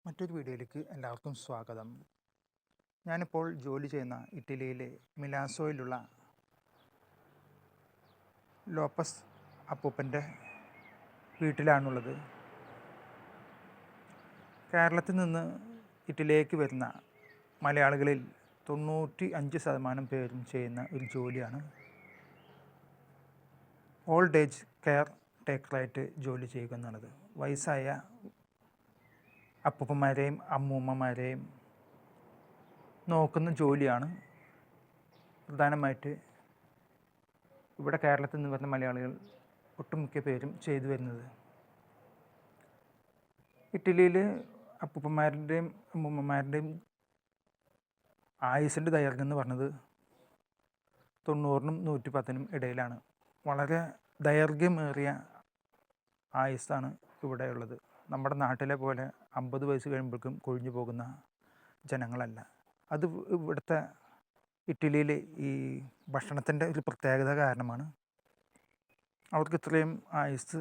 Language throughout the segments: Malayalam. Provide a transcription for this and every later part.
മറ്റൊരു വീഡിയോയിലേക്ക് എല്ലാവർക്കും സ്വാഗതം. ഞാനിപ്പോൾ ജോലി ചെയ്യുന്ന ഇറ്റലിയിലെ മിലാസോയിലുള്ള ലോപ്പസ് അപ്പൂപ്പൻ്റെ വീട്ടിലാണുള്ളത്. കേരളത്തിൽ നിന്ന് ഇറ്റലിയിലേക്ക് വരുന്ന മലയാളികളിൽ 95% പേരും ചെയ്യുന്ന ഒരു ജോലിയാണ് ഓൾഡ് ഏജ് കെയർ ടേക്കറായിട്ട് ജോലി ചെയ്യുക എന്നുള്ളത്. വയസ്സായ അപ്പൂപ്പന്മാരെയും അമ്മൂമ്മമാരെയും നോക്കുന്ന ജോലിയാണ് പ്രധാനമായിട്ട് ഇവിടെ കേരളത്തിൽ നിന്ന് വരുന്ന മലയാളികൾ ഒട്ടുമിക്ക പേരും ചെയ്തു വരുന്നത്. ഇറ്റലിയിൽ അപ്പൂപ്പന്മാരുടെയും അമ്മൂമ്മമാരുടെയും ആയുസിൻ്റെ ദൈർഘ്യം എന്ന് പറഞ്ഞത് 90-നും 110-നും ഇടയിലാണ്. വളരെ ദൈർഘ്യമേറിയ ആയുസ്സാണ് ഇവിടെയുള്ളത്. നമ്മുടെ നാട്ടിലെ പോലെ 50 വയസ്സ് കഴിയുമ്പോഴേക്കും കൊഴിഞ്ഞു പോകുന്ന ജനങ്ങളല്ല. അത് ഇവിടുത്തെ ഇറ്റലിയിലെ ഈ ഭക്ഷണത്തിൻ്റെ ഒരു പ്രത്യേകത കാരണമാണ് അവർക്ക് ഇത്രയും ആയുസ്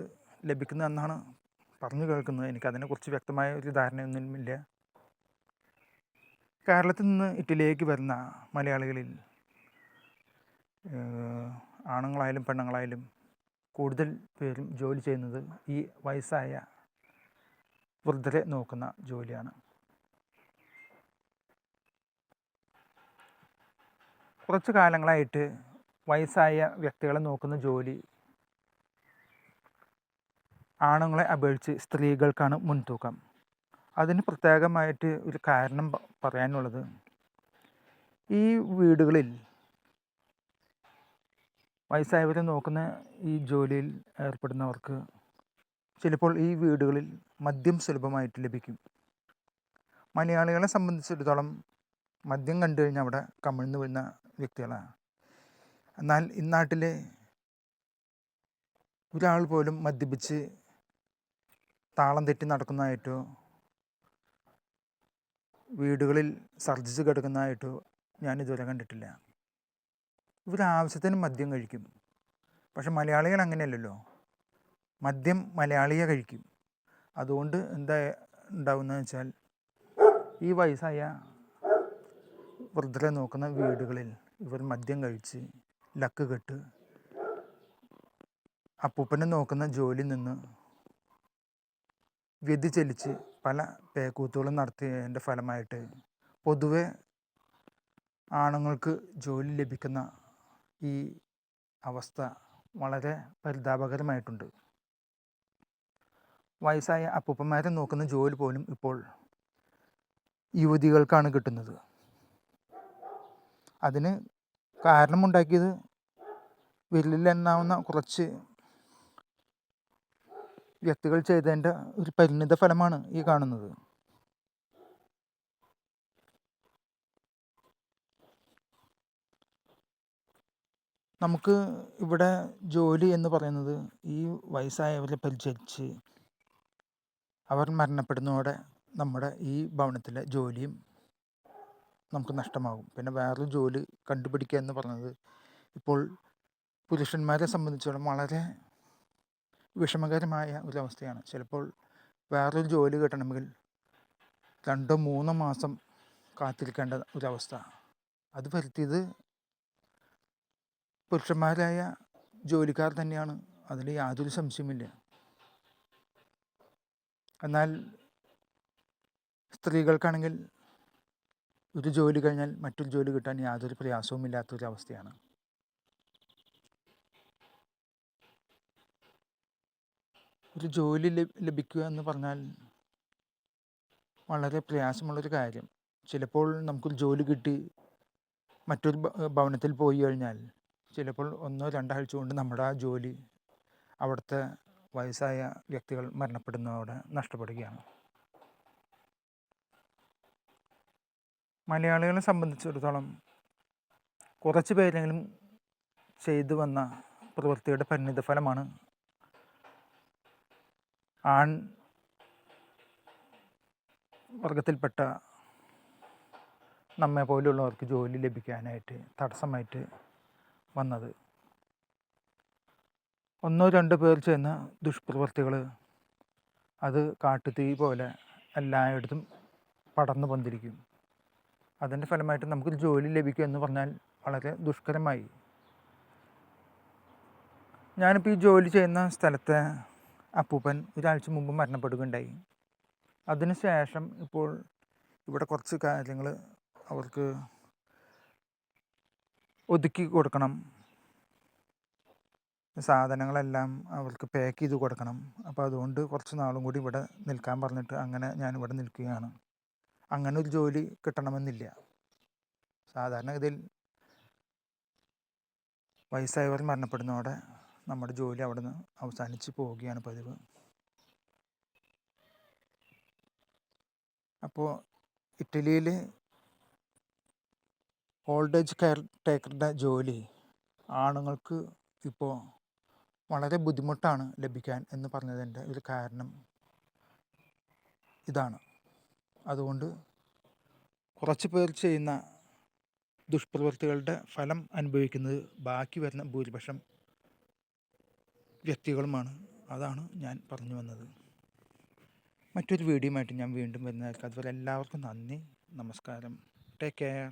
ലഭിക്കുന്നതെന്നാണ് പറഞ്ഞു കേൾക്കുന്നത്. എനിക്കതിനെക്കുറിച്ച് വ്യക്തമായ ഒരു ധാരണയൊന്നുമില്ല. കേരളത്തിൽ നിന്ന് ഇറ്റലിയിലേക്ക് വരുന്ന മലയാളികളിൽ ആണുങ്ങളായാലും പെണ്ണുങ്ങളായാലും കൂടുതൽ പേരും ജോലി ചെയ്യുന്നത് ഈ വയസ്സായ വൃദ്ധരെ നോക്കുന്ന ജോലിയാണ്. കുറച്ച് കാലങ്ങളായിട്ട് വയസ്സായ വ്യക്തികളെ നോക്കുന്ന ജോലി ആണുങ്ങളെ അപേക്ഷിച്ച് സ്ത്രീകൾക്കാണ് മുൻതൂക്കം. അതിന് പ്രത്യേകമായിട്ട് ഒരു കാരണം പറയാനുള്ളത്, ഈ വീടുകളിൽ വയസ്സായവരെ നോക്കുന്ന ഈ ജോലിയിൽ ഏർപ്പെടുന്നവർക്ക് ചിലപ്പോൾ ഈ വീടുകളിൽ മദ്യം സുലഭമായിട്ട് ലഭിക്കും. മലയാളികളെ സംബന്ധിച്ചിടത്തോളം മദ്യം കണ്ടു കഴിഞ്ഞാൽ അവിടെ കമിഴ്ന്നു വീഴുന്ന വ്യക്തികളാണ്. എന്നാൽ ഇന്നാട്ടിലെ ഒരാൾ പോലും മദ്യപിച്ച് താളം തെറ്റി നടക്കുന്നതായിട്ടോ വീടുകളിൽ സർജിച്ച് കിടക്കുന്നതായിട്ടോ ഞാനിതുവരെ കണ്ടിട്ടില്ല. ഇവരാവശ്യത്തിന് മദ്യം കഴിക്കും. പക്ഷെ മലയാളികൾ അങ്ങനെയല്ലല്ലോ. മദ്യം മലയാളിയെ കഴിക്കും. അതുകൊണ്ട് എന്താ ഉണ്ടാവുന്നതെന്ന് വെച്ചാൽ, ഈ വയസ്സായ വൃദ്ധരെ നോക്കുന്ന വീടുകളിൽ ഇവർ മദ്യം കഴിച്ച് ലക്ക് കെട്ട് അപ്പൂപ്പനെ നോക്കുന്ന ജോലിയിൽ നിന്ന് വ്യതിചലിച്ച് പല പേക്കൂത്തുകളും നടത്തിയതിൻ്റെ ഫലമായിട്ട് പൊതുവെ ആണുങ്ങൾക്ക് ജോലി ലഭിക്കുന്ന ഈ അവസ്ഥ വളരെ പരിതാപകരമായിട്ടുണ്ട്. വയസ്സായ അപ്പൂപ്പന്മാരെ നോക്കുന്ന ജോലി പോലും ഇപ്പോൾ യുവതികൾക്കാണ് കിട്ടുന്നത്. അതിന് കാരണമുണ്ടാക്കിയത് വിരലിലെണ്ണാവുന്ന കുറച്ച് വ്യക്തികൾ ചെയ്തതിൻ്റെ ഒരു പരിണിത ഫലമാണ് ഈ കാണുന്നത്. നമുക്ക് ഇവിടെ ജോലി എന്ന് പറയുന്നത് ഈ വയസ്സായവരെ പരിചരിച്ച് അവർ മരണപ്പെടുന്നതോടെ നമ്മുടെ ഈ ഭവനത്തിലെ ജോലിയും നമുക്ക് നഷ്ടമാകും. പിന്നെ വേറൊരു ജോലി കണ്ടുപിടിക്കുക എന്ന് പറയുന്നത് ഇപ്പോൾ പുരുഷന്മാരെ സംബന്ധിച്ചിടത്തോളം വളരെ വിഷമകരമായ ഒരവസ്ഥയാണ്. ചിലപ്പോൾ വേറൊരു ജോലി കിട്ടണമെങ്കിൽ 2-3 മാസം കാത്തിരിക്കേണ്ട ഒരവസ്ഥ. അത് വരുത്തിയത് പുരുഷന്മാരായ ജോലിക്കാർ തന്നെയാണ്, അതിൽ യാതൊരു സംശയമില്ല. എന്നാൽ സ്ത്രീകൾക്കാണെങ്കിൽ ഒരു ജോലി കഴിഞ്ഞാൽ മറ്റൊരു ജോലി കിട്ടാൻ യാതൊരു പ്രയാസവും ഇല്ലാത്തൊരവസ്ഥയാണ്. ഒരു ജോലി ലഭിക്കുക എന്ന് പറഞ്ഞാൽ വളരെ പ്രയാസമുള്ളൊരു കാര്യം. ചിലപ്പോൾ നമുക്കൊരു ജോലി കിട്ടി മറ്റൊരു ഭവനത്തിൽ പോയി കഴിഞ്ഞാൽ ചിലപ്പോൾ 1-2 ആഴ്ച കൊണ്ട് നമ്മുടെ ആ ജോലി അവിടുത്തെ വയസ്സായ വ്യക്തികൾ മരണപ്പെടുന്നതോടെ നഷ്ടപ്പെടുകയാണ്. മലയാളികളെ സംബന്ധിച്ചിടത്തോളം കുറച്ച് പേരെങ്കിലും ചെയ്തു വന്ന പ്രവൃത്തിയുടെ പരിണിത ഫലമാണ് ആൺ വർഗത്തിൽപ്പെട്ട നമ്മെ പോലുള്ളവർക്ക് ജോലി ലഭിക്കാനായിട്ട് തടസ്സമായിട്ട് വന്നത്. 1-2 പേർ ചെയ്യുന്ന ദുഷ്പ്രവൃത്തികൾ അത് കാട്ടുതീ പോലെ എല്ലായിടത്തും പടർന്നു പന്തിരിക്കും. അതിൻ്റെ ഫലമായിട്ട് നമുക്കൊരു ജോലി ലഭിക്കുക എന്ന് പറഞ്ഞാൽ വളരെ ദുഷ്കരമായി. ഞാനിപ്പോൾ ഈ ജോലി ചെയ്യുന്ന സ്ഥലത്തെ അപ്പൂപ്പൻ ഒരാഴ്ച മുമ്പ് മരണപ്പെടുകയുണ്ടായി. അതിനുശേഷം ഇപ്പോൾ ഇവിടെ കുറച്ച് കാര്യങ്ങൾ അവർക്ക് ഒതുക്കി കൊടുക്കണം, സാധനങ്ങളെല്ലാം അവർക്ക് പാക്ക് ചെയ്ത് കൊടുക്കണം. അപ്പോൾ അതുകൊണ്ട് കുറച്ച് നാളും കൂടി ഇവിടെ നിൽക്കാൻ പറഞ്ഞിട്ട് അങ്ങനെ ഞാനിവിടെ നിൽക്കുകയാണ്. അങ്ങനെ ഒരു ജോലി കിട്ടണമെന്നില്ല. സാധാരണഗതിയിൽ വയസ്സായവർ മരണപ്പെടുന്നതോടെ നമ്മുടെ ജോലി അവിടെ നിന്ന് അവസാനിച്ച് പോവുകയാണ് പതിവ്. അപ്പോൾ ഇറ്റലിയിൽ ഓൾഡ് ഏജ് കെയർ ടേക്കറുടെ ജോലി ആണുങ്ങൾക്ക് ഇപ്പോൾ വളരെ ബുദ്ധിമുട്ടാണ് ലഭിക്കാൻ എന്ന് പറഞ്ഞതിൻ്റെ ഒരു കാരണം ഇതാണ്. അതുകൊണ്ട് കുറച്ച് പേർ ചെയ്യുന്ന ദുഷ്പ്രവൃത്തികളുടെ ഫലം അനുഭവിക്കുന്നത് ബാക്കി വരുന്ന ഭൂരിപക്ഷം വ്യക്തികളുമാണ്. അതാണ് ഞാൻ പറഞ്ഞു വന്നത്. മറ്റൊരു വീഡിയോയുമായിട്ട് ഞാൻ വീണ്ടും വരുന്നതായിരിക്കും. അതുവരെ എല്ലാവർക്കും നന്ദി, നമസ്കാരം. Take care.